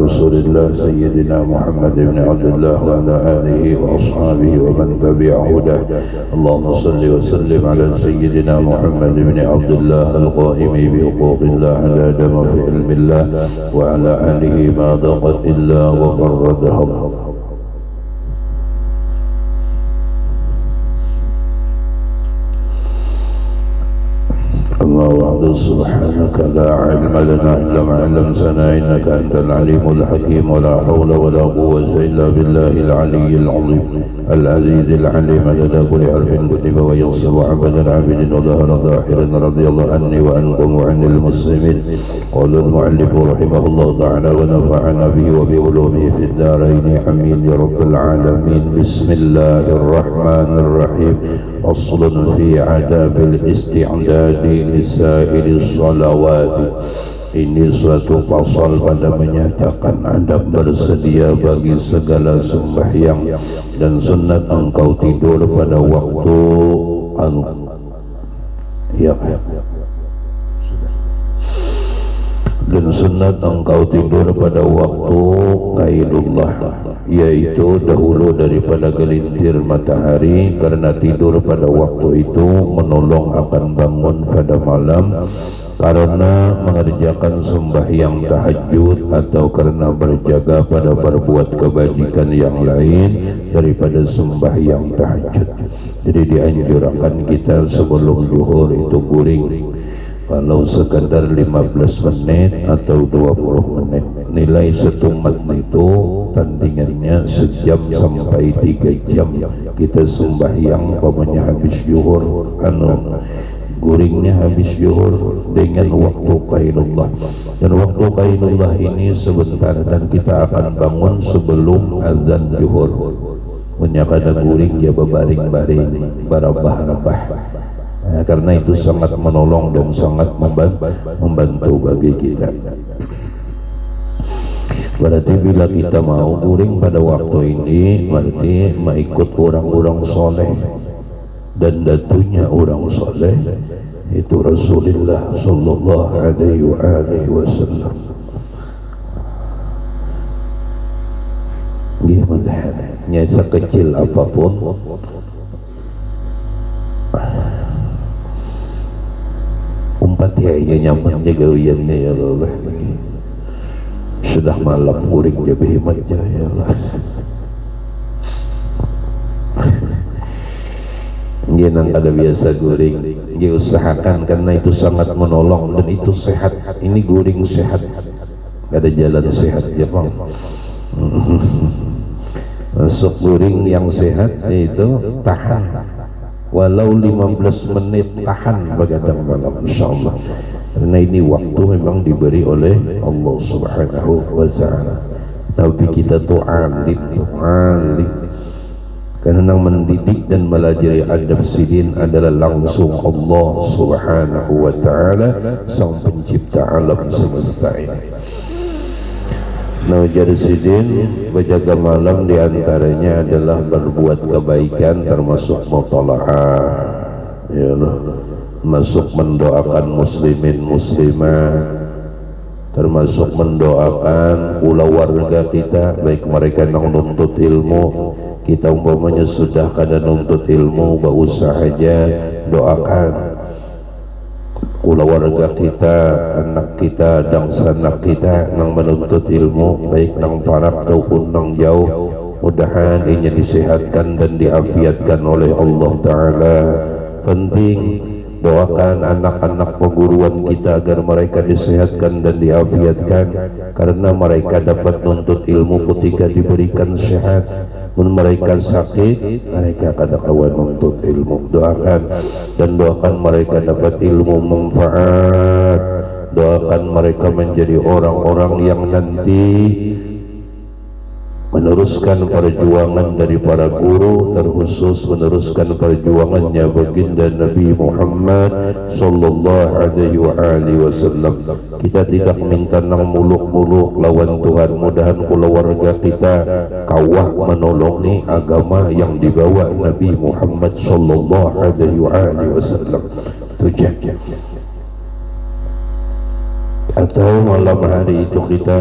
رسول الله سيدنا محمد بن عبد الله وعلى آله وأصحابه ومن تبع هداه. اللهم صل وسلم على سيدنا محمد بن عبد الله القائم بحقوق الله لا دم في علم الله وعلى آله ما ضاقت إلا وقردها. أما بعد سبحانك لا علم لنا إلا ما علمتنا إنك أنت العليم الحكيم ولا حول ولا قوة إلا بالله العلي العظيم العزيز العليم لدى كل حرف كتب وينصب عبد العابد وظهر ظاهر رضي الله عني وعنكم وعن المسلمين. قال المؤلف رحمه الله تعالى ونفعنا به وبعلومه في الدارين آمين يا رب العالمين. بسم الله الرحمن الرحيم. فصل في عذاب الاستعداد لسائر الصلوات. Ini suatu pasal pada menyatakan adab bersedia bagi segala sembahyang dan sunat engkau tidur pada waktu dan sunat engkau tidur pada waktu qailullah, yaitu dahulu daripada gelintir matahari, karena tidur pada waktu itu menolong akan bangun pada malam karena mengerjakan sembahyang tahajud atau karena berjaga pada berbuat kebajikan yang lain daripada sembahyang tahajud. Jadi dianjurkan kita sebelum zuhur itu guring, kalau sekadar 15 menit atau 20 menit. Nilai setumat itu tandingannya sejam sampai 3 jam. Kita sembahyang pokoknya habis zuhur, guringnya habis zuhur dengan waktu qailullah. Dan waktu qailullah ini sebentar dan kita akan bangun sebelum azan zuhur. Punya kada guring ya berbaring-baring, barabah-rabah. Karena itu sangat menolong dan sangat membantu bagi kita. Berarti bila kita mau guring pada waktu ini, berarti mengikut orang-orang soleh, dan datunya orang soleh itu Rasulullah sallallahu alaihi wasallam. Gimana hanya sekecil apapun umpat ya nyaman jaga uyannya ya Allah. Sudah malam guring dia berhemat ya Allah. Dia nang ada biasa guring, dia usahakan karena itu sangat menolong dan itu sehat. Ini guring sehat, gak ada jalan sehat ya bang. Masuk guring yang sehat itu tahan walau 15 menit, tahan begadang malam insyaallah. Karena ini waktu memang diberi oleh Allah Subhanahu wa taala. Tapi kita tuh alim, karena mendidik dan melajari adab sidin adalah langsung Allah Subhanahu wa ta'ala, sang pencipta alam semesta ini. Najar sidin berjaga malam diantaranya adalah berbuat kebaikan, termasuk mutalaah, ya Allah, masuk mendoakan muslimin muslimah, termasuk mendoakan keluarga kita, baik mereka yang nuntut ilmu. Kita umpamanya sudah kada nuntut ilmu, gak usah aja doakan keluarga kita, anak kita, dan sanak kita yang menuntut ilmu, baik nang parak ataupun nang jauh. Mudahan ini disehatkan dan diafiatkan oleh Allah Ta'ala. Penting doakan anak-anak perguruan kita agar mereka disehatkan dan diafiatkan, karena mereka dapat nuntut ilmu ketika diberikan sehat. Mun mereka sakit, mereka kada kawan nuntut ilmu. Doakan dan doakan mereka dapat ilmu manfaat. Doakan mereka menjadi orang-orang yang nanti meneruskan perjuangan dari para guru, terkhusus meneruskan perjuangannya baginda Nabi Muhammad sallallahu alaihi wasallam. Kita tidak minta nang muluk-muluk lawan Tuhan. Mudahan keluarga kita kawah menolongi agama yang dibawa Nabi Muhammad sallallahu alaihi wasallam. Tujuh. Atau malam hari itu kita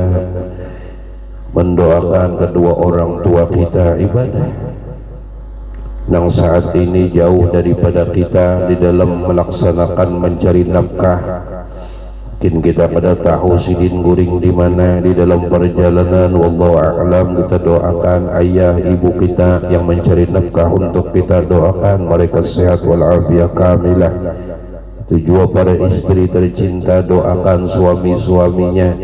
mendoakan kedua orang tua kita ibadah yang saat ini jauh daripada kita di dalam melaksanakan mencari nafkah. Mungkin kita pada tahu sidin guring di mana di dalam perjalanan, wallahu a'lam. Kita doakan ayah ibu kita yang mencari nafkah untuk kita doakan mereka sehat walafiat kamilah. Itu juga para istri tercinta, doakan suami-suaminya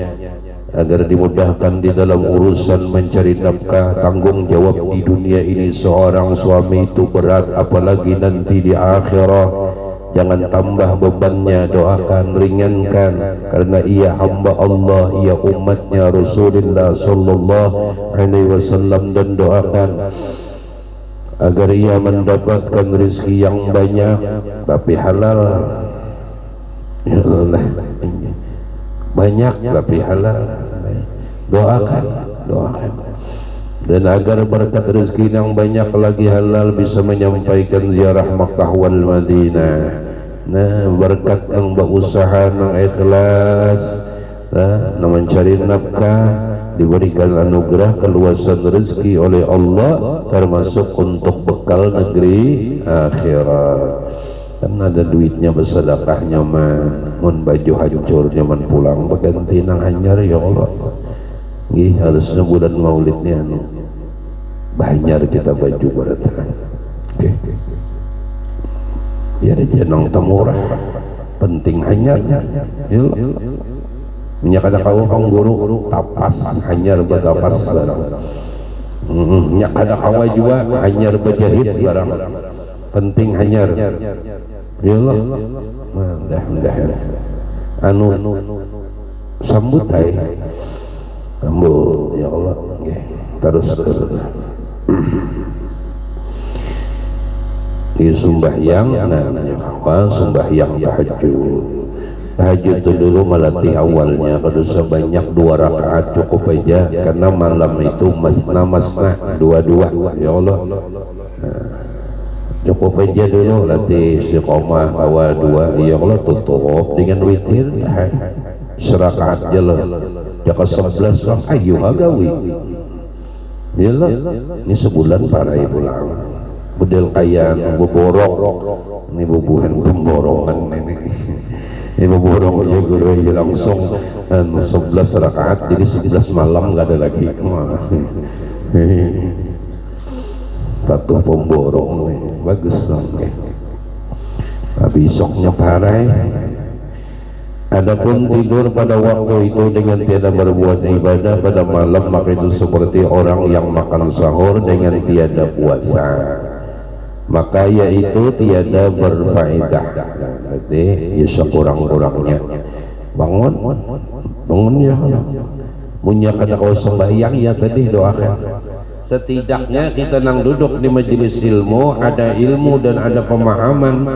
agar dimudahkan di dalam urusan mencari nafkah. Tanggung jawab di dunia ini seorang suami itu berat, apalagi nanti di akhirat. Jangan tambah bebannya, doakan, ringankan, karena ia hamba Allah, ia umatnya Rasulullah sallallahu alaihi wasallam, dan doakan agar ia mendapatkan rezeki yang banyak tapi halal. Ya Allah, banyak tapi halal. Doakan, doakan, dan agar berkat rezeki yang banyak lagi halal bisa menyampaikan ziarah Makkah wal Madinah. Nah, berkat yang berusaha yang ikhlas, nah, mencari nafkah, diberikan anugerah keluasan rezeki oleh Allah, termasuk untuk bekal negeri akhirat. Kan ada duitnya bersedekahnya mah, mun baju hancur zaman pulang berganti nang anyar ya Allah. Nggih, harusnya bulan Maulidnya anu banyak kita baju beratan. Oke. Ya jenong temurah penting hanyar. Yuk. Nya kada kau guru tapas hanyar batapas barang. Nya kada kawa juga hanyar berjahit barang. Penting hanyar. Ya Allah. Mudah-mudahan anu sambut hai. Sambut ya Allah. Nggih. Terus. Di sembahyang namanya apa? Sembahyang tahajud itu dulu melatih awalnya, kalau sebanyak 2 rakaat cukup aja, karena malam itu masna dua-dua ya Allah. Nah, cukup aja dulu latih istiqomah awal 2 ya Allah, tutup dengan witir serakaat jelas jaka 11 rakaat ayo agawi ya Allah. Ini sebulan para ibu lang model kayak borok ini bubuhan pemborongan ini borong ya guru ya langsung 11 rakaat jadi 11 malam nggak ada lagi. Patuh pemborong bagus dong. Nah, besoknya parai. Adapun tidur pada waktu itu dengan tiada berbuat ibadah pada malam, maka itu seperti orang yang makan sahur dengan tiada puasa, maka yaitu tiada berfaedah. Berarti ya sekurang-kurangnya bangun ya, punya kada kau sembahyang ya tadi doakan. Setidaknya kita nang duduk di majelis ilmu, ada ilmu dan ada pemahaman,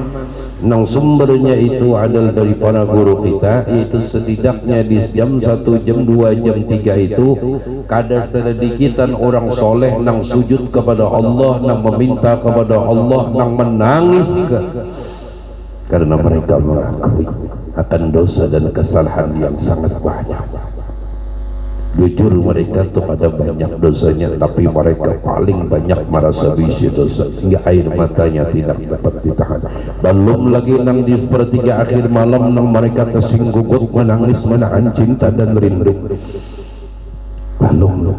nang sumbernya itu adalah dari para guru kita, yaitu setidaknya di jam 1, jam 2, jam 3 itu kada sedikitan orang soleh nang sujud kepada Allah, nang meminta kepada Allah, nang menangis karena mereka mengakui akan dosa dan kesalahan yang sangat banyak. Jujur mereka tuh ada banyak dosanya, tapi mereka paling banyak merasa bisi dosa hingga air matanya tidak dapat ditahan. Belum lagi nang di sepertiga akhir malam nang mereka tersinggung menangis menahan cinta dan rindu. Belum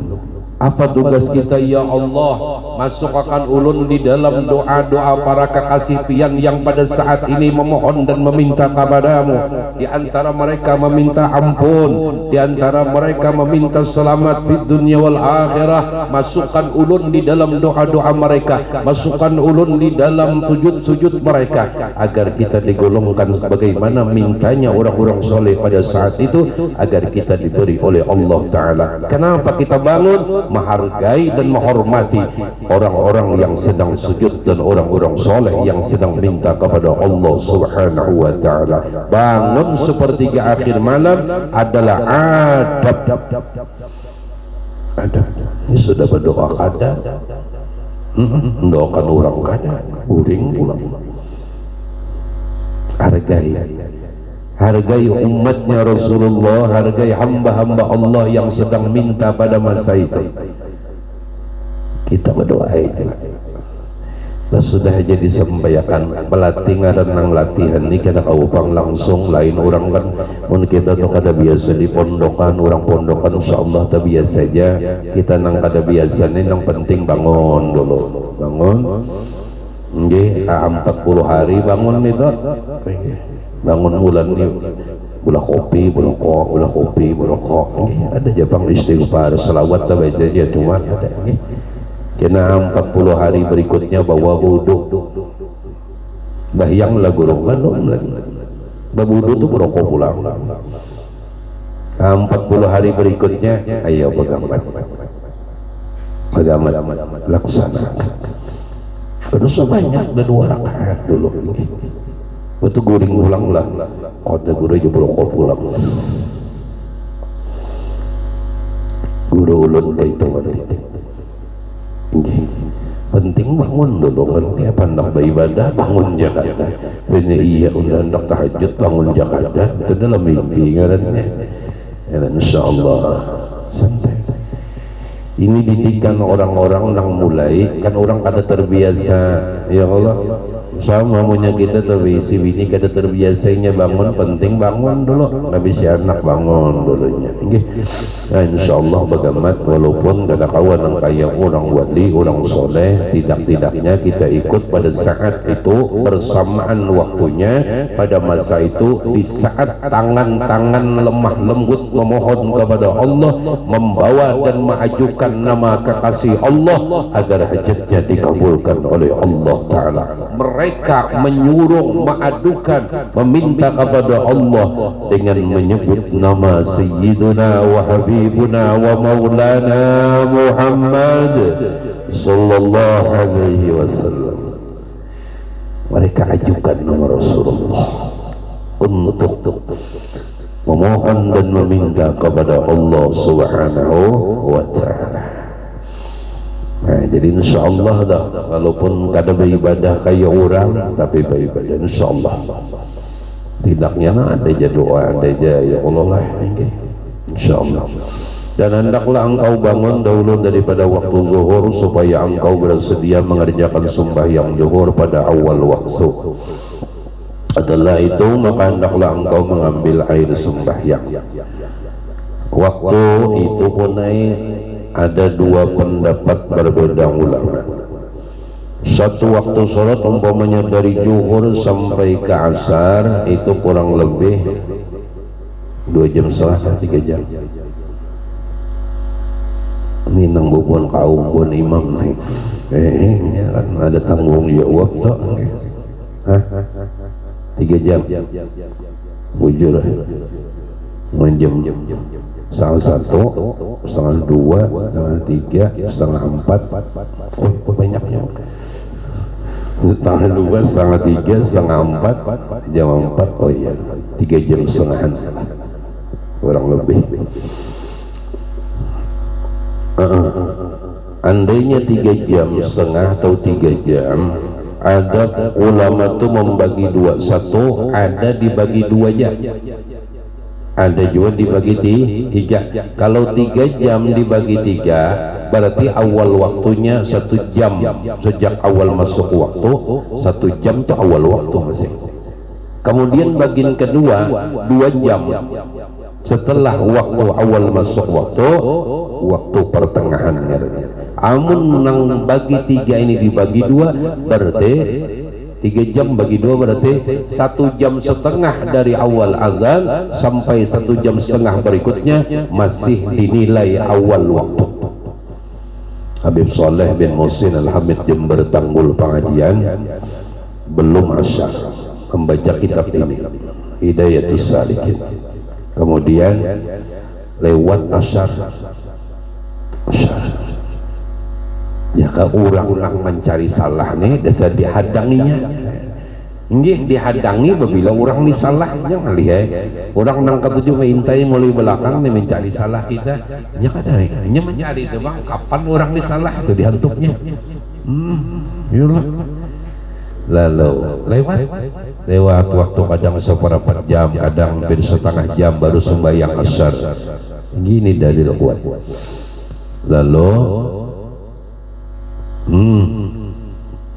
apa tugas kita ya Allah? Masukkan ulun di dalam doa-doa para kekasih pian yang pada saat ini memohon dan meminta kepadamu. Di antara mereka meminta ampun, di antara mereka meminta selamat di dunia wal akhirah. Masukkan ulun di dalam doa-doa mereka, masukkan ulun di dalam sujud-sujud mereka, agar kita digolongkan bagaimana mintanya orang-orang soleh pada saat itu, agar kita diberi oleh Allah Ta'ala. Kenapa kita bangun? Menghargai dan menghormati orang-orang yang sedang sujud dan orang-orang soleh yang sedang minta kepada Allah Subhanahu wa Ta'ala. Bangun sepertiga akhir malam adalah adab. Ini sudah berdoa kada, mendoakan orang kada, uring pulang. Hargai hargai umatnya Rasulullah, hargai hamba-hamba Allah yang sedang minta pada masa itu. Kita berdoa itu. Nah, sudah jadi sampaikan pelatih nang latihan ini kena kaupang langsung lain orang kan mun kita tuh kada biasa di pondokan, orang pondokan insyaallah tak biasa saja kita nang kada biasa nih, nang penting bangun dulu, bangun nggih 40 hari bangun itu bangun bulan ini ulah kopi berokok ada jabang istighfar selawat tak baca aja cuma ada nggih. Kena 40 hari berikutnya bawa wudhu bahyang lah guru belum lagi berwudhu tuh berokok pulang. 40 hari berikutnya ayo pegamat laksanakan terus sebanyak dan 2 rakaat dulu betul guring ulang lah kode guru aja berokok pulang guru ulun itu penting bangun dulu kan dia pandang beribadah bangun Jakarta ini iya udah hendak tahajud bangun Jakarta itu dalam mimpi ngarannya ya insyaallah santai. Ini didikan orang-orang yang mulai kan orang kada terbiasa ya Allah sama punya kita terbiasa bini kada terbiasanya bangun penting bangun dulu habis si anak bangun dulunya nggih. Nah insyaallah bagamat walaupun kada kawan yang kaya orang wali orang soleh tidak-tidaknya kita ikut pada saat itu bersamaan waktunya pada masa itu di saat tangan-tangan lemah lembut memohon kepada Allah membawa dan mengajukan nama kekasih Allah agar hajatnya dikabulkan oleh Allah Ta'ala. Mereka menyuruh, mengadukan, meminta kepada Allah dengan menyebut nama Sayyiduna wa Habibuna wa Maulana Muhammad Sallallahu Alaihi Wasallam. Mereka ajukan nama Rasulullah untuk memohon dan meminta kepada Allah Subhanahu wa Ta'ala. Nah, jadi insyaallah dah walaupun kada beribadah kayak orang tapi beribadah insyaallah. Tidaknya ada aja doa, ada aja ya Allah lah insyaallah. Dan hendaklah engkau bangun dahulu daripada waktu zuhur supaya engkau bersedia mengerjakan sembahyang zuhur pada awal waktu. Adalah itu maka hendaklah engkau mengambil air sembahyang. Waktu itu pun ada 2 pendapat berbeda ulama. Satu waktu sholat umpamanya dari zuhur sampai ke asar itu kurang lebih 2,5 jam 3 jam. Ini nang bukan kaum pun imam nih. Ya kan ada tanggung jawab tak? 3 jam. Bujur. Menjam. Setengah 1, setengah 2, setengah 3, setengah 4. Oh banyaknya. Setengah 2, setengah 3, setengah 4, jam 4. Oh iya 3 jam setengahan kurang lebih. Andainya 3 jam setengah atau 3 jam, ada ulama tuh membagi 2. Satu ada dibagi 2 jam, ada juga dibagi 3. Kalau 3 jam dibagi 3 berarti awal waktunya 1 jam sejak awal masuk waktu, 1 jam itu awal waktu masih. Kemudian bagian kedua 2 jam setelah waktu awal masuk waktu pertengahan. Amun nang bagi 3 ini dibagi 2 berarti 3 jam bagi 2 berarti 1 jam setengah dari awal azan sampai 1 jam setengah berikutnya masih dinilai awal waktu. Habib Saleh bin Muhsin Al-Hamid Jember Tanggul pengajian belum asyar membaca kitab ini Hidayatus Salikin, kemudian lewat asyar ya ke orang mencari salah nih dasar dihadanginya nggih dihadangi apabila orang nih salah jangan lihat orang nang ketujuh mengintai mulai belakang nih mencari salah kita nya kada hanya mencari itu bang kapan orang nih salah itu dihantuknya iyalah lalu lewat waktu kadang seperempat jam, kadang hampir setengah jam baru sembahyang asar. Gini dalil kuat. Lalu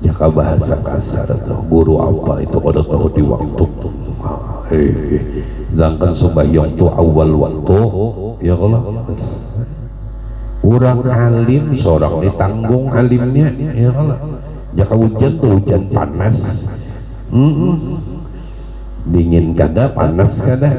jaka bahasa kasar tuh guru apa itu pada tahu di waktu tuh. Sedangkan sembahyang tuh awal waktu ya Allah. Urang alim seorang ditanggung alimnya ya Allah. Jaka hujan tuh hujan panas, dingin kada, panas kada.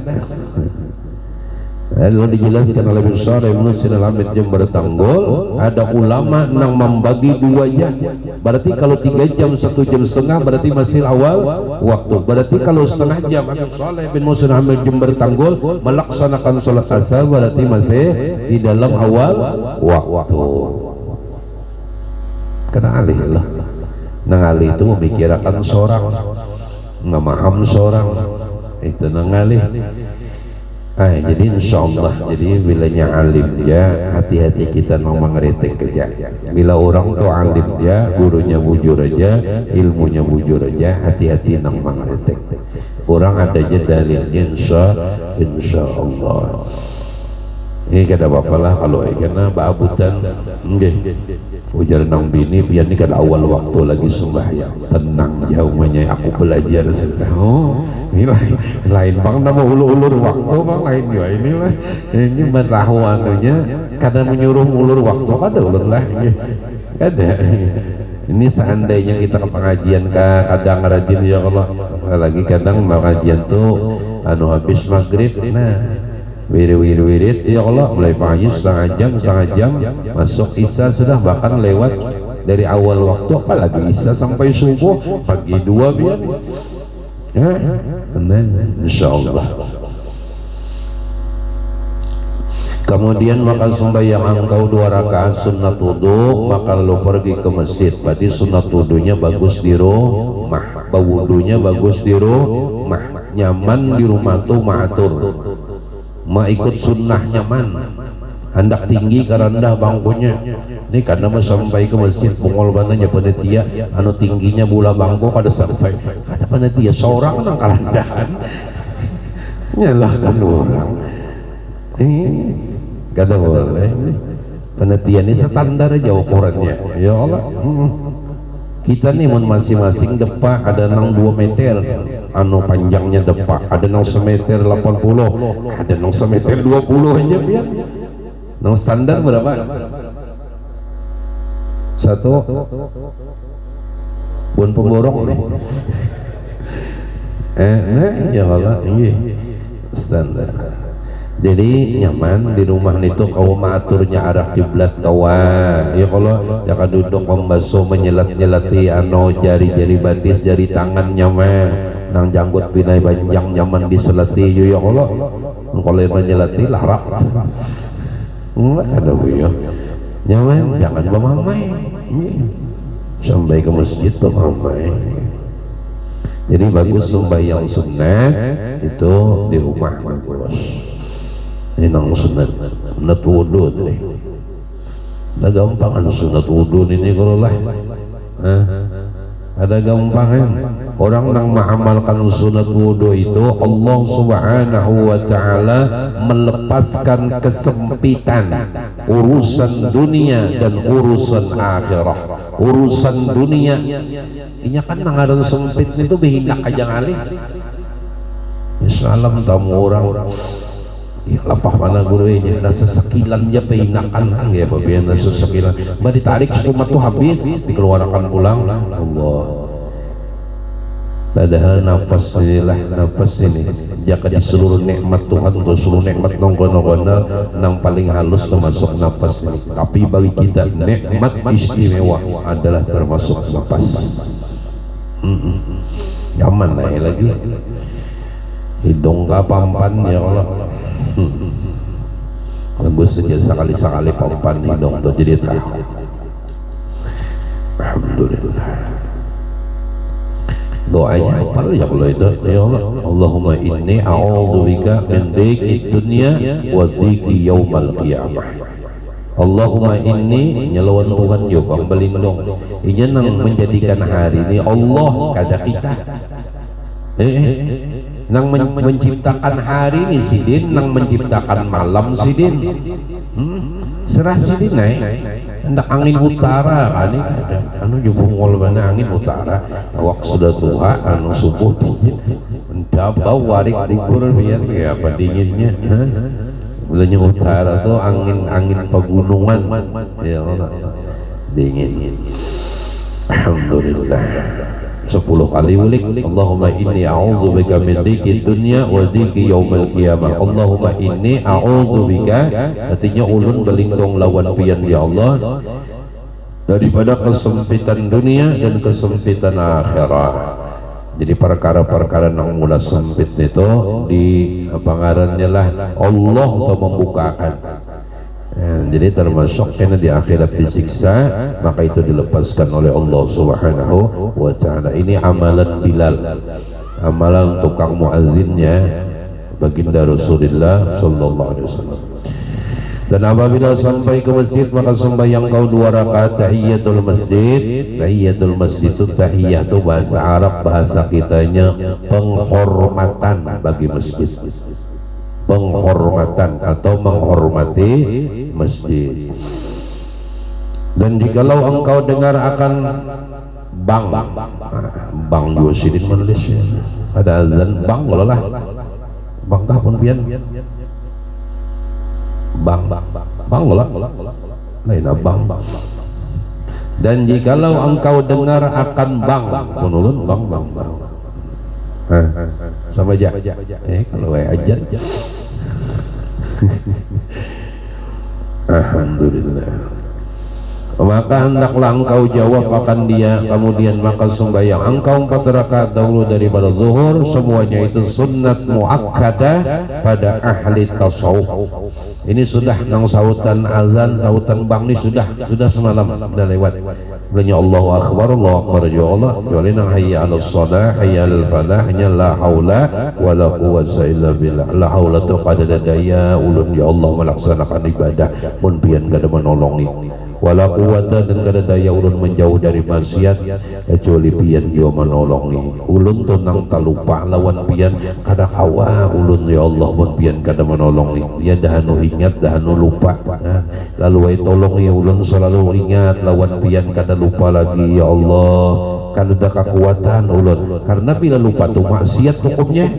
Lalu dijelaskan oleh besar Ibnu Sinalamet Jember Tanggul, ada ulama yang membagi 2 jam. Berarti kalau 3 jam 1 jam setengah berarti masih awal waktu. Berarti kalau setengah jam Habib Saleh bin Muhsin Hamid Jember Tanggul melaksanakan sholat asar berarti masih di dalam awal waktu. Kena alih lah. Nang alih itu memikirkan seorang, ngamaham seorang itu nang alih. Jadi insya Allah, jadi bilanya alim ya, hati-hati kita mau mengeritik kerja. Bila orang tuh alim ya, gurunya bujur aja, ilmunya bujur aja, hati-hati nang mengeritik. Orang ada aja dalilnya insya Allah. Ini kada apa-apa lah kalau karena baabutan, ujar nang bini, biar ini kada awal waktu lagi sembahyang, tenang jauh menye aku belajar sudah. Oh, ini lain bang, nama ulur-ulur waktu bang lain juga inilah. Ini mentahu anunya, kada menyuruh ulur waktu kada ulur lah, kada. Ini seandainya kita ke pengajian kadang rajin ya Allah, lagi kadang pengajian tuh anu habis maghrib, nah. Wirid ya Allah mulai pagi setengah jam masuk isya sudah bahkan lewat dari awal waktu apalagi isya sampai subuh pagi 2 biar ya insyaallah. Kemudian maka sembahyang engkau 2 rakaat sunat wudu, maka lo pergi ke masjid. Berarti sunat wudunya bagus di rumah, wudunya bagus di rumah, nyaman di rumah tuh maatur. Ma ikut sunnah nyaman, hendak tinggi karendah bangkunya. Ini karena sampai ke masjid bungol bananya panitia anu tingginya bola bangku kada sampai, kada panitia seorang nang kalandahan nyalahkan orang. Kada boleh. Panitia ini standar aja ukurannya ya Allah. Kita nih masing-masing depak ada nang 2 meter anu panjangnya depak, ada nang semeter 80, ada nang semeter 20 aja biar nang standar berapa? 1 bun pemborong nih ya Allah ini standar. Jadi nyaman di rumah itu kau maaturnya arah kiblat kawan ya kalau jaka duduk membasuh menyelat-nyelati anu jari-jari batis jari tangan nyaman nang janggut pinai panjang nyaman diselati ya Allah kalau menyelati larap ada ya nyaman jangan bamamai sampai ke masjid bamamai. Jadi bagus sembahyang sunat itu di rumah bagus. Ini nang sunat wudu tuh. Ada gampangan sunat wudu ini kalau lah. Ada gampangan. Orang nang mengamalkan sunat wudu itu Allah Subhanahu wa taala melepaskan kesempitan urusan dunia dan urusan akhirah. Urusan dunia ini kan nangaran sempit itu behindak aja ngalih. Salam tamu orang ya lapah mana gurunya nasa sekilan aja peinakan ya babian nasa sekilan mbak ditarik cuma tuh habis dikeluarkan pulang Allah. Padahal nafas ini jika di seluruh nikmat Tuhan untuk seluruh nikmat nongkono-nongkono nang paling halus termasuk nafas ini. Tapi bagi kita nikmat istimewa adalah termasuk nafas. Nyaman lah lagi hidung kapampan ya Allah. Bagus saja sekali-sekali pampan hidung tuh jadi tak. Alhamdulillah. Doanya apa ya kalau itu ya Allah Allahumma inni a'udzubika min dhiqid dunya wa dhiqi yaumal qiyamah. Allahumma inni nyelawan Tuhan yo bang belindung inya nang menjadikan hari ini Allah kada kita nang menciptakan hari ini sidin nang menciptakan malam sidin serah sidin hendak angin utara kan anu jubungol mana angin utara awak sudah tua anu subuh dingin mendabau warik gugur biar ya apa dinginnya bulannya utara tuh angin pegunungan ya Allah dingin. Alhamdulillah 10 kali ulik Allahumma inni a'udzubika min dzikri dunya wa dzikri yaumil qiyamah. Allahumma inni a'udzubika artinya ulun berlindung lawan pian ya Allah daripada kesempitan dunia dan kesempitan akhirat. Jadi perkara-perkara yang mula sempit itu di pangarannya lah Allah untuk membukakan. Jadi termasuk karena di akhirat disiksa maka itu dilepaskan oleh Allah Subhanahu wa ta'ala. Ini amalan Bilal, amalan tukang muazzinnya baginda Rasulullah sallallahu alaihi wasallam. Dan apabila sampai ke masjid maka sembahyang kau 2 rakaat tahiyatul masjid. Tahiyatul masjid itu tahiyat itu bahasa Arab, bahasa kitanya penghormatan bagi masjid, penghormatan atau menghormati masjid. Dan jikalau engkau dengar akan bang Yusidin menulis ada azan bang lah bang tahun pian bang lah lain bang. Dan jikalau engkau dengar akan bang menurun bang sama aja kalau aja alhamdulillah maka hendaklah engkau jawab akan dia, kemudian maka sembahyang engkau 4 rakaat dahulu daripada zuhur. Semuanya itu sunnat muakkadah pada ahli tasawuf. Ini sudah nang sautan azan, sautan bang ini sudah semalam sudah lewat. Bilanya Allahu akbar ya Allah, kecuali nang hayya 'alas shalah, hayya 'alal falah, hanya la haula wala quwwata illa billah. La haula tu qadada daya ulun ya Allah melaksanakan ibadah mun pian kada menolongi. Wala quwwata dan kada daya ulun menjauh dari maksiat kecuali pian dia menolongi. Ulun tu nang talupa lawan pian kada hawa ulun ya Allah mun pian kada menolongi. Ya dahanu ingat dahanu lupa. Lalu tolong ya ulun selalu ingat lawan pian kada lupa lagi ya Allah. Kada ada kekuatan ulun karena bila lupa tu maksiat hukumnya.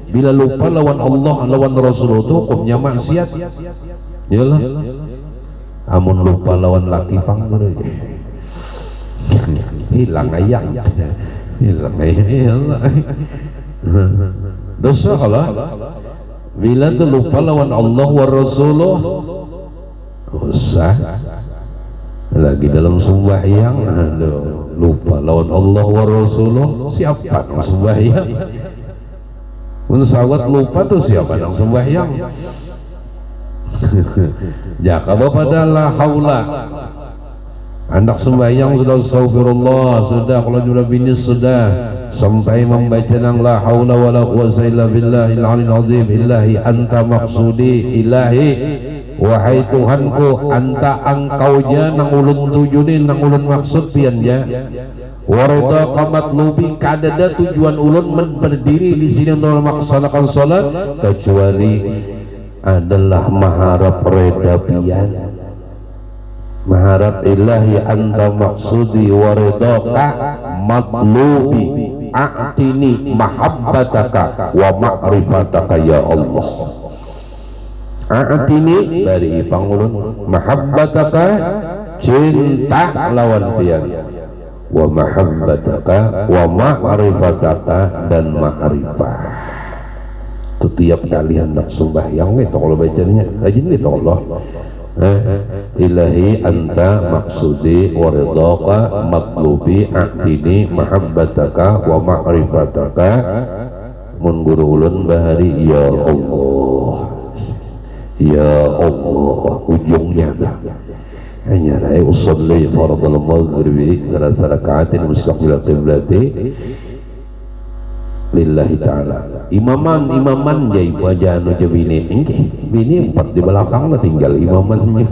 Bila lupa lawan Allah lawan Rasul tu hukumnya maksiat. Yalah. Amun lupa lawan laki panggur hilang ayam dosa kalau bila tu lupa lawan Allah wa Rasulullah usah lagi dalam sembahyang lupa lawan Allah wa Rasulullah siapa yang sembahyang unsawat lupa tu siapa yang sembahyang ya kalau pada la haula hendak sembahyang sudah astagfirullah sudah kalau jual bini sudah sampai membaca nang la haula wala quwwata illa billahil aliyil azim ilahi anta maksudi ilahi wahai Tuhanku anta engkaunya nang ulun tujunin nang ulun maksud piannya warida qamat lubi kadada tujuan ulun berdiri di sini untuk melaksanakan salat kecuali adalah maharap reda pian maharap ilahi anta maksudi waridaka matlubi a'tini mahabbataka wa ma'rifataka ya Allah. A'tini dari pangulun mahabbataka cinta lawan pian wa mahabbataka wa ma'rifataka dan ma'rifah. Itu tiap kali hendak sembahyang itu kalau bacanya rajin itu Allah ilahi anta maksudi waridaka matlubi a'tini mahabbataka wa ma'rifataka mun guru ulun bahari ya Allah ujungnya hanya rai usalli fardal maghribi 3 rakaatin mustaqbil qiblati lillahi ta'ala. Imaman jai wajah anu je bini engke bini 4 di belakang lah tinggal imamannya.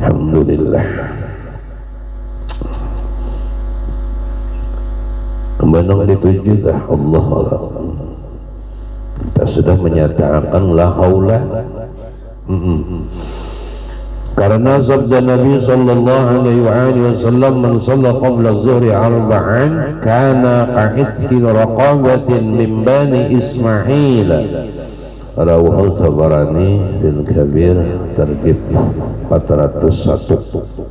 Alhamdulillah. Kemana dituju dah Allah. Kita sudah menyatakan la haula. Karena sabda Nabi sallallahu alaihi wasallam, man shalla qabla adh-dhuhri arba'an kana ka'itqi raqabatin min bani Ismail. Rawahu Tabarani bil Kabir Targhib 401.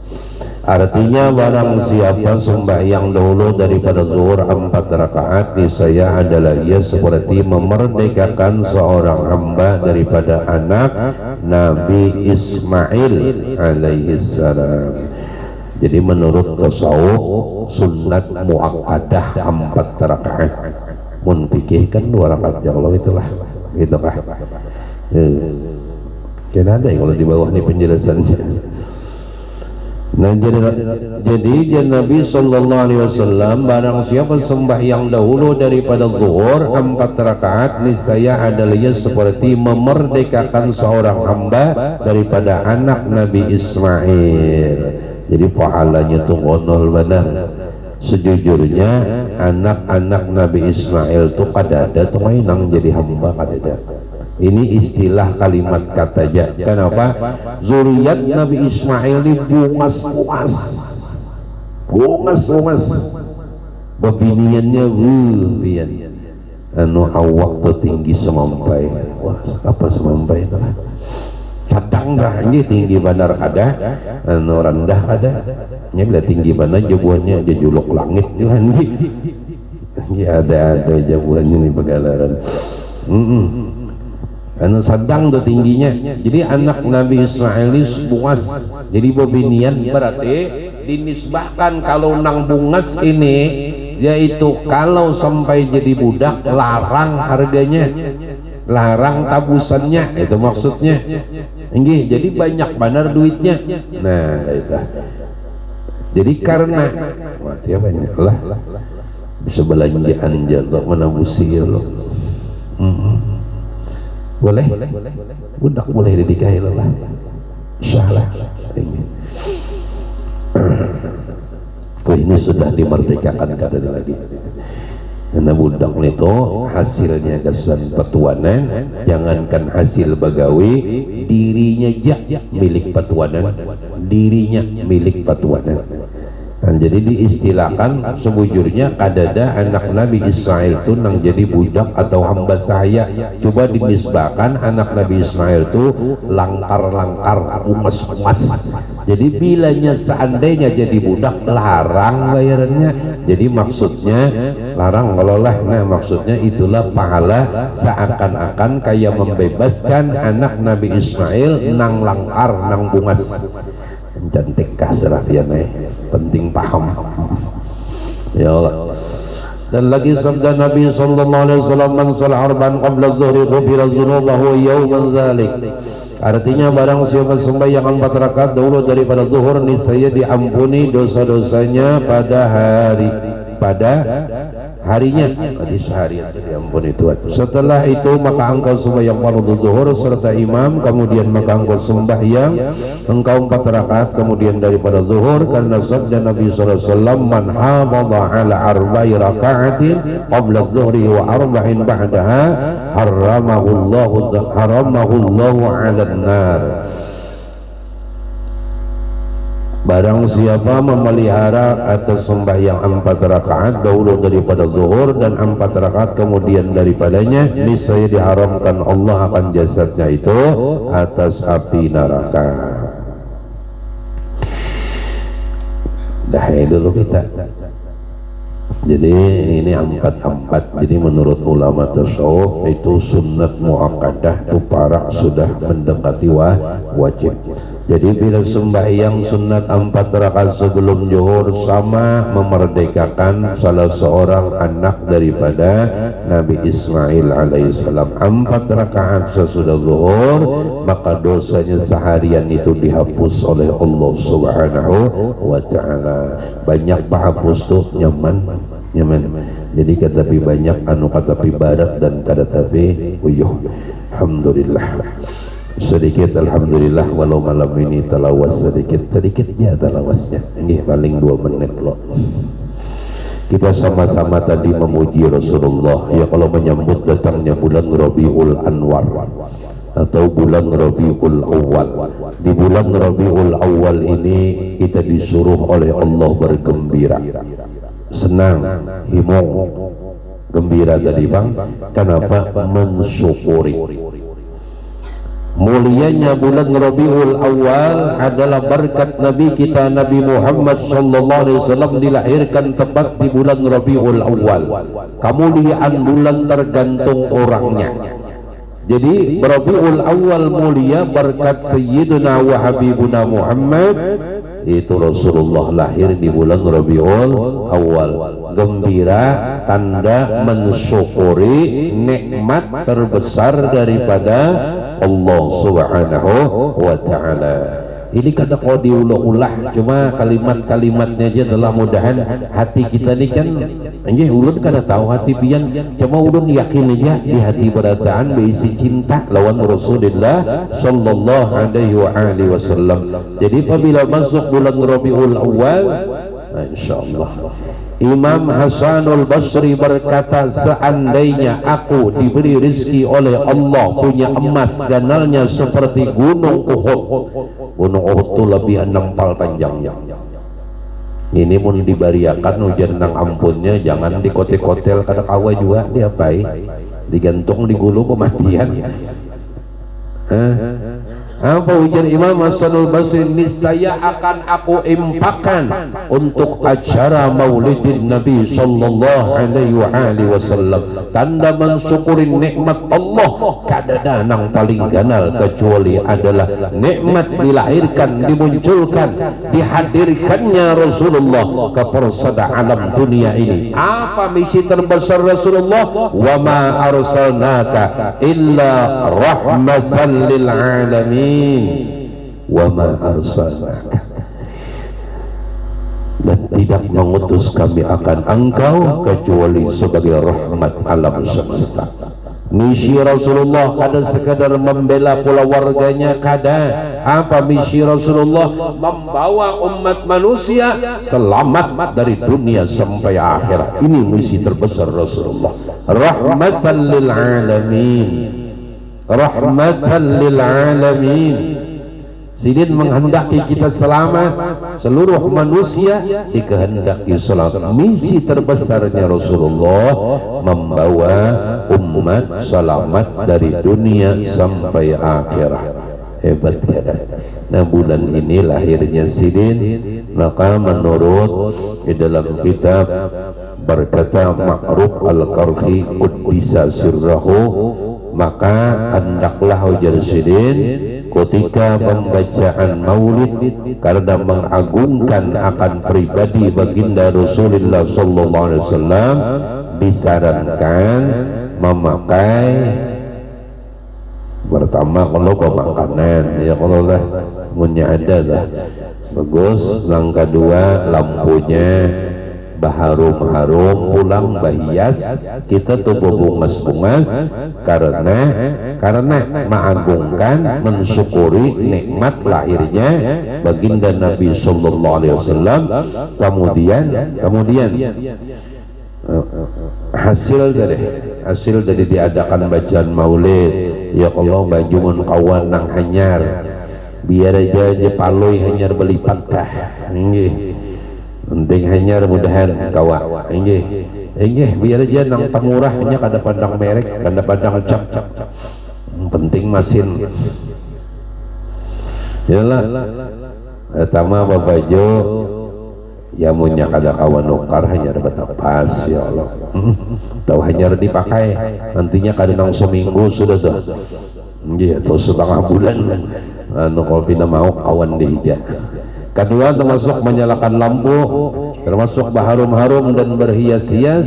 Artinya barang siapa sembahyang dahulu daripada zuhur 4 rakaat, niscaya adalah ia seperti memerdekakan seorang hamba daripada anak Nabi Ismail alaihi salam. Jadi menurut tasawuf sunat muakkadah 4 rakaat. Mun fikih kan 2 rakaat ya Allah itulah. Gitu kah? Kan ada yang kalau di bawah ini penjelasannya. Nah jadi Nabi sallallahu alaihi wasallam barang siapa sembahyang dahulu daripada zuhur 4 rakaat, niscaya adalah ia seperti memerdekakan seorang hamba daripada anak Nabi Ismail. Jadi pahalanya tuh ngonol benar. Sejujurnya anak-anak Nabi Ismail tuh kadada tuh mainang jadi hamba kadada. Ini istilah kalimat kata aja. Kenapa? Zuriat Nabi Ismail ini bungas-bungas, bebiniannya bian. Anu awak tuh tinggi semampai. Wah, apa semampai itu lah? Cadang dah ini tinggi bandar ada, anu rendah ada. Nya bila tinggi bandar jabuannya aja juluk langit kan. Ya ada jabuannya nih pegalaran. Anu sedang tuh tingginya. Jadi anak Nabi Ismail ini bungas. Jadi bobinian berarti dinisbahkan kalau nang bungas ini yaitu kalau sampai jadi budak larang harganya, larang tabusannya, itu maksudnya. Nggih, jadi banyak benar duitnya. Nah, itu. Jadi karena ya banyak lah bisa belanjaan jatuh menabusi loh. Boleh? Budak boleh didikahi lah. Insyaallah. Ini sudah dimerdekakan kata lagi. Karena budak itu hasilnya kesan petuanan, jangankan hasil bagawi, dirinya milik petuanan, dirinya milik petuanan. Nah, jadi diistilahkan sebujurnya kadada anak Nabi Ismail itu nang jadi budak atau hamba saya. Coba dinisbahkan anak Nabi Ismail itu langkar-langkar, umas-umas. Jadi bilanya seandainya jadi budak larang bayarannya. Jadi maksudnya larang ngololah. Nah maksudnya itulah pahala seakan-akan kayak membebaskan anak Nabi Ismail nang langkar, nang bungas. Cantik kasrah ya penting paham ya Allah. Dan lagi sabda Nabi sallallahu alaihi wasallam, man shalla arba'an qabla adh-dhuhri ghufira dzunubahu yawman dzalik. Artinya barang siapa sembahyang 4 rakaat dahulu daripada zuhur, niscaya diampuni dosa-dosanya pada harinya. Tadi seharian diampuni Tuhan. Setelah itu maka engkau sembahyang fardhu zuhur serta imam, kemudian maka engkau sembahyang engkau 4 rakaat kemudian daripada zuhur, karena sabda Nabi sallallahu alaihi wasallam, man hafadha ala arba'i raka'atin qabla adh-dhuhri wa arba'in ba'daha haramahu Allahu 'alan nar. Barang siapa memelihara atau sembahyang 4 rakaat dahulu daripada zuhur dan 4 rakaat kemudian daripadanya, niscaya diharamkan Allah akan jasadnya itu atas api neraka. Dah dulu kita. Jadi ini 4. Jadi menurut ulama tasawuf itu sunnat muakkadah itu parak sudah mendekati wajib. Jadi bila sembahyang sunat 4 rakaat sebelum zuhur sama memerdekakan salah seorang anak daripada Nabi Ismail alaihissalam. 4 rakaat sesudah zuhur, maka dosanya seharian itu dihapus oleh Allah subhanahu wa ta'ala. Banyak penghapus tuh nyaman. nyaman. Jadi katapi banyak anu katapi barat dan katapi uyuh. Alhamdulillah sedikit, alhamdulillah, walau malam ini talawas sedikit ya talawasnya ini paling 2 menit loh. Kita sama-sama tadi memuji Rasulullah ya, kalau menyambut datangnya bulan Rabiul Anwar atau bulan Rabiul Awal. Di bulan Rabiul Awal ini kita disuruh oleh Allah bergembira, senang, himong, gembira tadi bang. Kenapa? Mensyukuri. Mulianya bulan Rabiul Awal adalah berkat Nabi kita Nabi Muhammad sallallahu alaihi wasallam dilahirkan tepat di bulan Rabiul Awal. Kemuliaan bulan tergantung orangnya. Jadi Rabiul Awal mulia berkat Sayyidina wa Habibuna Muhammad, itu Rasulullah lahir di bulan Rabiul Awal. Gembira tanda mensyukuri nikmat terbesar daripada Allah Subhanahu wa ta'ala. Ini kada kau diulah-ulah, cuma kalimat-kalimatnya aja telah mudahan hati kita ini kan anjih ulun kada tahu hati pian, cuma ulun yakin aja di hati berataan berisi cinta lawan Rasulullah sallallahu alaihi wasallam. Jadi apabila masuk bulan Rabiul Awal, insyaallah Imam Hasanul Basri berkata, seandainya aku diberi rezeki oleh Allah punya emas ganalnya seperti gunung Uhud. Gunung Uhud itu lebih 6 pal panjangnya. Ini pun dibariakan hujan nang ampunnya, jangan dikotel-kotel kada kawa juga diapai, digantung di gulu kematian. Apa ujar Imam Hasanul Basri? Niscaya akan aku impakkan untuk acara maulidin Nabi sallallahu alaihi wasallam, tanda mensyukuri nikmat Allah. Kada nang paling ganal kecuali adalah nikmat dilahirkan, dimunculkan, dihadirkannya Rasulullah ke persada alam dunia ini. Apa misi terbesar Rasulullah? Wa ma arsalnaka illa rahmatan lil alamin wa ma arsalnaka, dan tidak mengutus kami akan engkau kecuali sebagai rahmat alam semesta. Misi Rasulullah kada sekadar membela pula warganya, kada. Apa misi Rasulullah? Membawa umat manusia selamat dari dunia sampai akhirat. Ini misi terbesar Rasulullah, rahmatan lil alamin, rahmatan lil alamin. Sidin menghendaki kita selamat, seluruh manusia dikehendaki selamat. Misi terbesarnya Rasulullah membawa umat selamat dari dunia sampai akhirat. Hebat ya. Nah bulan ini lahirnya Sidin, maka menurut di dalam kitab berkata Ma'ruf Al-Qarhi Quddisa Sirrahu, maka hendaklah ujar Sidin ketika pembacaan maulid karena mengagungkan akan pribadi baginda Rasulullah sallallahu alaihi wasallam, disarankan memakai pertama kalau makanan ya, kalau lah punya ada lah bagus. Yang kedua lampunya baharum-harum, pulang bahias, kita tuh bungas-bungas karena mengagungkan, mensyukuri nikmat lahirnya baginda Nabi sallallahu alaihi wasallam. Kemudian hasil dari diadakan bacaan maulid ya Allah, bajumun kawan nang hanyar biar aja paloi hanyar beli patah nggih. Penting hanya mudahan kawa inggih biar aja nang pangurahnya kada pandang merek, kada pandang cap, penting masin yalah. Pertama baju ya munya kada kawan nukar hanya dapat pas ya Allah. Tahu hanya dipakai nantinya kada nang seminggu sudah nggih atau setengah bulan anu kolpina mau kawan dihija. Kedua termasuk menyalakan lampu, termasuk berharum-harum dan berhias-hias.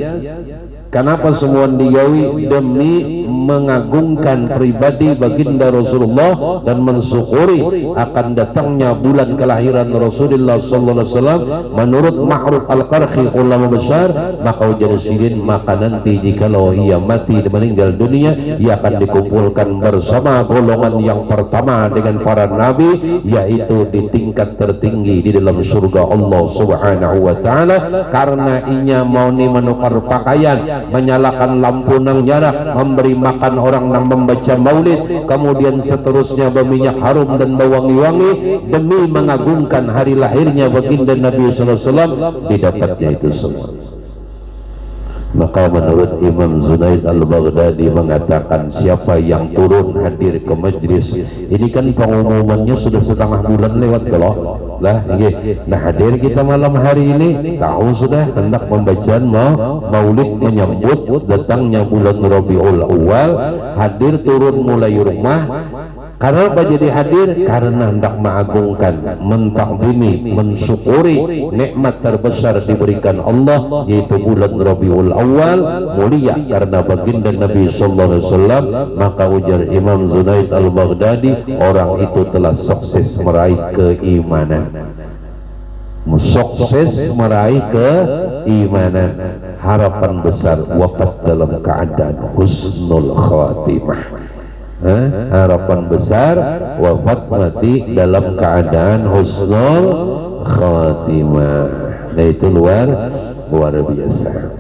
Kenapa semua digawi? Demi mengagungkan pribadi baginda Rasulullah dan mensyukuri akan datangnya bulan kelahiran Rasulullah sallallahu alaihi wasallam. Menurut Ma'ruf Al-Qarhi ulama besar, maka ujar sidin, maka nanti jikalau ia mati dan meninggal dunia, ia akan dikumpulkan bersama golongan yang pertama dengan para nabi, yaitu di tingkat tertinggi di dalam surga Allah Subhanahu wa taala, karena inya mau ni menukar pakaian, menyalakan lampu nang jarak, memberi makan orang nang membaca maulid, kemudian seterusnya berminyak harum dan berwangi-wangi demi mengagungkan hari lahirnya baginda Nabi sallallahu alaihi wasallam, didapatnya itu semua. Maka menurut Imam Zunaid Al-Baghdadi mengatakan, siapa yang turun hadir ke majlis ini, kan pengumumannya sudah setengah bulan lewat kalau lah, nah hadir kita malam hari ini, tahu sudah hendak pembacaan maulid menyambut datangnya bulan Rabiul Awal, hadir turun mulai rumah. Karena apa jadi hadir? Karena hendak mengagungkan, mentakdimi, mensyukuri nikmat terbesar diberikan Allah, yaitu bulan Rabiul Awal mulia karena baginda Nabi sallallahu alaihi wasallam. Maka ujar Imam Zunaid Al-Baghdadi, orang itu telah sukses meraih keimanan. Sukses meraih keimanan, harapan besar wafat dalam keadaan husnul khatimah. Harapan besar wafat mati dalam keadaan husnul khatimah. Nah itu luar biasa.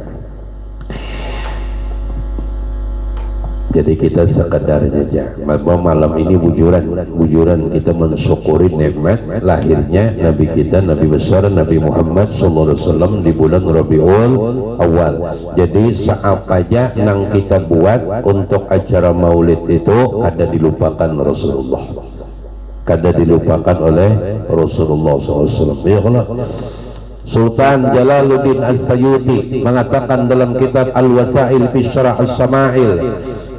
Jadi kita sekedar saja malam ini bujuran kita mensyukuri nikmat lahirnya Nabi kita, Nabi besar Nabi Muhammad sallallahu alaihi wasallam di bulan Rabiul Awal. Jadi seapa aja nang kita buat untuk acara maulid itu kada dilupakan Rasulullah, kada dilupakan oleh Rasulullah SAW. Ya Allah. Sultan Jalaluddin As-Sayuti mengatakan dalam kitab Al-Wasail fi Syarah As-Sama'il,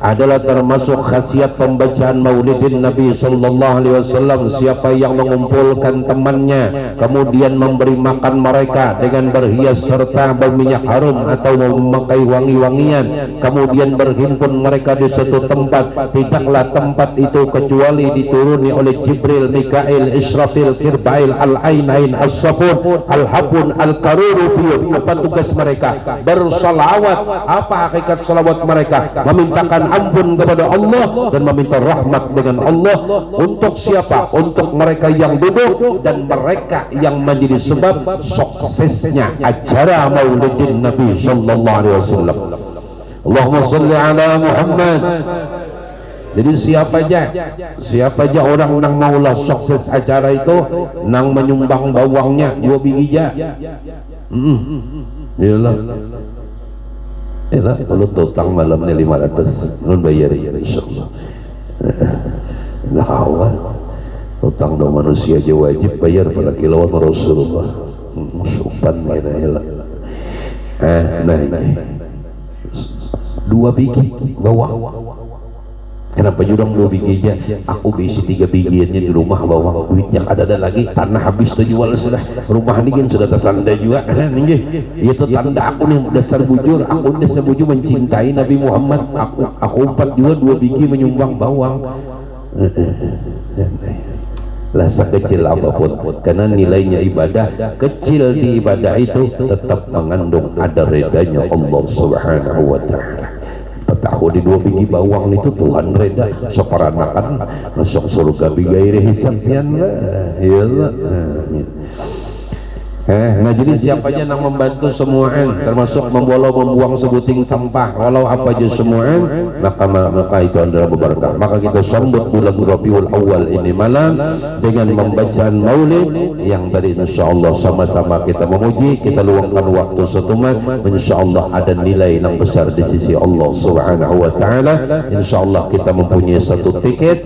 adalah termasuk khasiat pembacaan maulidin Nabi sallallahu alaihi wasallam, siapa yang mengumpulkan temannya kemudian memberi makan mereka dengan berhias serta berminyak harum atau memakai wangi-wangian, kemudian berhimpun mereka di satu tempat, tidaklah tempat itu kecuali dituruni oleh Jibril, Mikail, Israfil, Kirbail, Al-Ainain, As-Safun, Al-Habun, Al-Karuru. Apa tugas mereka? Bersalawat. Apa hakikat salawat mereka? Memintakan ampun kepada Allah dan meminta rahmat dengan Allah. Untuk siapa? Untuk mereka yang duduk dan mereka yang menjadi sebab suksesnya acara maulidin Nabi sallallahu alaihi wasallam. Allahumma shalli ala Muhammad. Jadi siapa aja orang nang maulah sukses acara itu, nang menyumbang bawangnya 2 biji aja. Iyalah. Kalau tutang malamnya 500 nun bayar ya insyaallah. Lah awal tutang do manusia aja wajib bayar pada kilauan Rasulullah. Supan mana lah. Nah ini 2 biji bawang. Kenapa jurang 2 biji aja? Aku bisi 3 bijiannya di rumah bawang. Duitnya ada lagi, tanah habis terjual sudah. Rumah ini kan sudah tersandai juga. Itu tanda aku nih dasar bujur. Aku dasar bujur mencintai Nabi Muhammad. Aku umpat juga 2 biji menyumbang bawang. Lah sekecil apapun, karena nilainya ibadah kecil di ibadah itu tetap mengandung ada redanya Allah Subhanahu wa taala. Tahu di 2 biji bawang itu Tuhan reda seperanakan masuk surga bigairi hisabnya. Ya Allah. Nah jadi siapa aja yang membantu semuaan, termasuk membuang sebuting sampah walau apa aja semuaan, maka itu adalah berkah. Maka kita sambut bulan Rabiul Awal ini malam dengan membacaan maulid yang tadi insyaallah sama-sama kita memuji, kita luangkan waktu setumat, insyaallah ada nilai yang besar di sisi Allah Subhanahu wa taala. Insyaallah kita mempunyai satu tiket,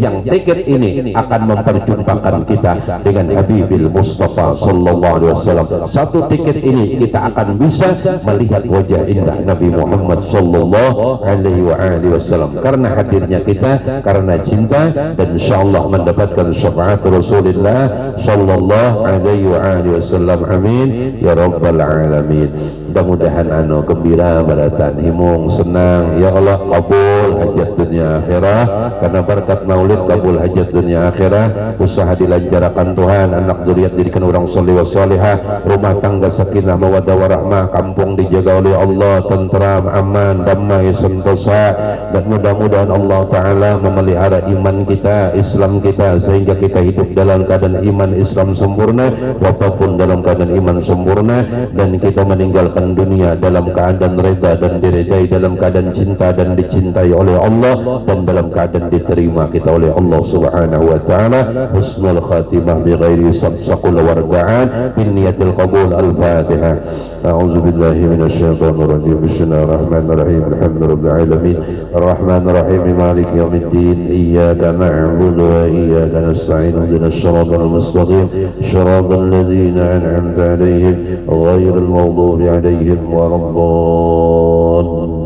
yang tiket ini akan memperjumpakan kita dengan Habib Habibil Mustafa sallallahu alaihi wasallam. Satu tiket ini kita akan bisa melihat wajah indah Nabi Muhammad sallallahu alaihi wasallam karena hadirnya kita, karena cinta, dan insyaallah mendapatkan syafaat Rasulullah sallallahu alaihi wasallam. Amin ya rabbal alamin. Mudah-mudahan gembira, baratan, himung, senang ya Allah, kabul hajat dunia akhirah karena berkat maulid, kabul hajat dunia akhirah, usaha dilancarkan Tuhan, anak zuriat didikan orang soleh wa salihah, rumah tangga sakinah mawaddah warahmah, kampung dijaga oleh Allah tentram, aman, damai, sentosa, dan mudah-mudahan Allah Ta'ala memelihara iman kita, Islam kita, sehingga kita hidup dalam keadaan iman Islam sempurna, walaupun dalam keadaan iman sempurna, dan kita meninggalkan dunia dalam keadaan reda dan diredai, dalam keadaan cinta dan dicintai oleh Allah, dan dalam keadaan diterima kita oleh Allah Subhanahu wa Ta'ala. Husnul khatimah bi ghairi sabsaqul warda'an bin niyatil qabul. Al-Fatihah. A'udzu billahi minasyaitonir rajim. Bismillahirrahmanirrahim. Alhamdulillahirabbil alamin. Arrahmanir rahim. Maliki yaumiddin. Iyyaka na'budu wa iyyaka nasta'in. Ihdinas siratal mustaqim. Shiratal ladzina an'amta 'alaihim ghairil maghdubi 'alaihim waladdallin.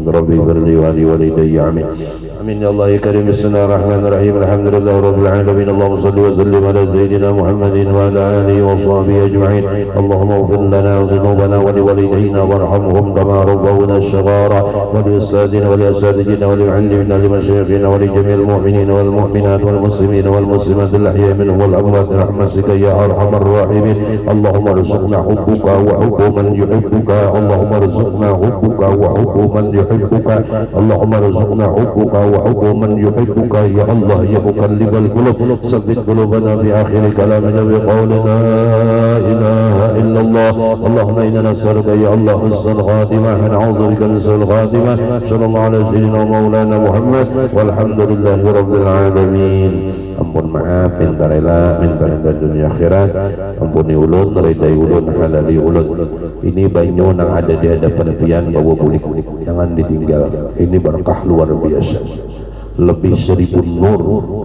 Rabbi ighfirli wa li walidayya. Amin. Amin ya Allah ya Karim. Bismillahirrahmanirrahim. Alhamdulillahirabbil alamin. Allahumma shalli wa sallim ala sayyidina Muhammadin wa ala alihi wa sahbihi ajma'in. Allahumma ighfir lana dhunubana wa li walidayna warhamhum kama rabbawna shighara, wa li ustadina wa li asatidina wa li muallimina li mashayikhina wa li jami'il mu'minina wal mu'minat wal muslimina wal muslimat al ahya'i minhum wal amwat rahmatika ya arhamar rahimin. Allahumma arzuqna hubbuka wa hubba man yuhibbuka. Allahumma arzuqna hubbuka wa hubba man yuhibbuka. Allahumma arzuqna hubbuka wa hubba man yuhibbuka ya Allah ya muqallibal qulub tsabbit qulubana bi akhir kalamina bi qawli la ilaha illallah. Allahumma inna nas'aluka ya Allah husnul khatimah wa na'udzu bika min su'il khatimah. Sallallahu alaihi sayyidina maulana Muhammad walhamdulillahi rabbil alamin. Ampun maaf, minta rela, minta rela dunia akhirat, ampuni ulun, ridai ulun, halali ulun. Ini banyu yang ada di hadapan pian bawa bulik, jangan ditinggal. Ini berkah luar biasa. Lebih 1000 nur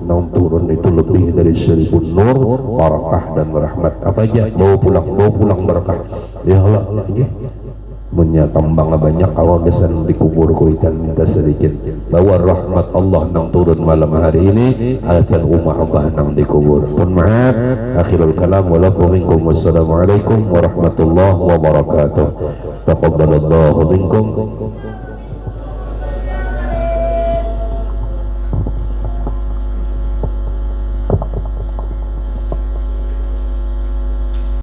yang turun itu, lebih dari 1000 nur, barakah dan rahmat. Apa aja bawa pulang berkah. Ya Allah, punya tambang banyak awal kesan dikubur kuitan minta sedikit bawa rahmat Allah nang turun malam hari ini alasan umah abah nang dikubur. Pun maaf, akhirul kalam walakum minkum. Wassalamualaikum warahmatullahi wabarakatuh. Taqabbalallahu minkum